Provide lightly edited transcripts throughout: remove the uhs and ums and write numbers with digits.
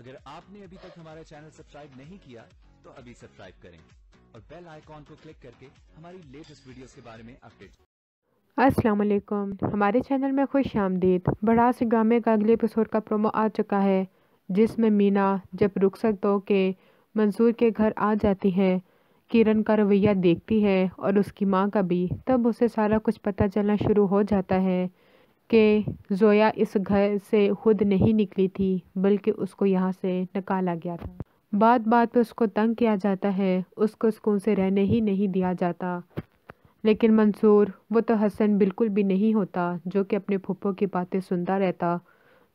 اگر آپ نے ابھی تک ہمارا چینل سبسکرائب نہیں کیا تو ابھی سبسکرائب کریں اور بیل آئیکن کو کلک کر کے ہماری لیٹسٹ ویڈیوز کے بارے میں اپڈیٹ۔ السلام علیکم، ہمارے چینل میں خوش آمدید۔ براس ڈرامے کا اگلے ایپیسوڈ کا پرومو آ چکا ہے، جس میں مینا جب رخصت ہو کے منصور کے گھر آ جاتی ہے، کرن کا رویہ دیکھتی ہے اور اس کی ماں کا بھی، تب اسے سارا کچھ پتہ چلنا شروع ہو جاتا ہے کہ زویا اس گھر سے خود نہیں نکلی تھی بلکہ اس کو یہاں سے نکالا گیا تھا۔ بات بات پہ اس کو تنگ کیا جاتا ہے، اس کو سکون سے رہنے ہی نہیں دیا جاتا۔ لیکن منصور وہ تو حسن بالکل بھی نہیں ہوتا جو کہ اپنے پھوپھو کی باتیں سنتا رہتا۔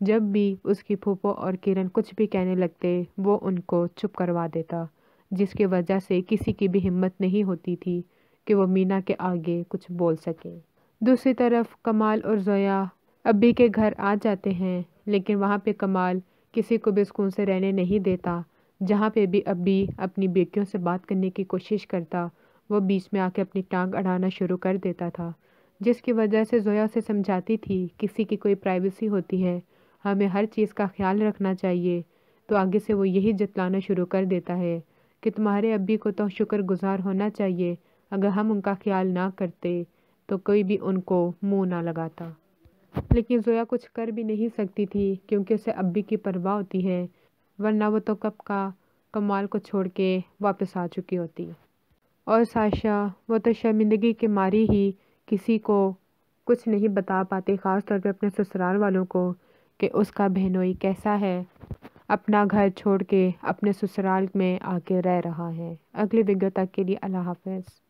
جب بھی اس کی پھوپھو اور کرن کچھ بھی کہنے لگتے وہ ان کو چپ کروا دیتا، جس کی وجہ سے کسی کی بھی ہمت نہیں ہوتی تھی کہ وہ مینا کے آگے کچھ بول سکے۔ دوسری طرف کمال اور زویا ابی کے گھر آ جاتے ہیں، لیکن وہاں پہ کمال کسی کو بھی سکون سے رہنے نہیں دیتا۔ جہاں پہ بھی ابی اپنی بیٹیوں سے بات کرنے کی کوشش کرتا، وہ بیچ میں آ کے اپنی ٹانگ اڑانا شروع کر دیتا تھا، جس کی وجہ سے زویا سے سمجھاتی تھی کسی کی کوئی پرائیویسی ہوتی ہے، ہمیں ہر چیز کا خیال رکھنا چاہیے، تو آگے سے وہ یہی جتلانا شروع کر دیتا ہے کہ تمہارے ابی کو تو شکر گزار ہونا چاہیے، اگر ہم ان کا خیال نہ کرتے تو کوئی بھی ان کو منہ نہ لگاتا۔ لیکن زویا کچھ کر بھی نہیں سکتی تھی کیونکہ اسے ابی کی پرواہ ہوتی ہے، ورنہ وہ تو کب کا کمال کو چھوڑ کے واپس آ چکی ہوتی۔ اور ساشا وہ تو شرمندگی کے ماری ہی کسی کو کچھ نہیں بتا پاتی، خاص طور پہ اپنے سسرال والوں کو، کہ اس کا بہنوئی کیسا ہے، اپنا گھر چھوڑ کے اپنے سسرال میں آ کے رہ رہا ہے۔ اگلی ویڈیو تک کے لیے اللہ حافظ۔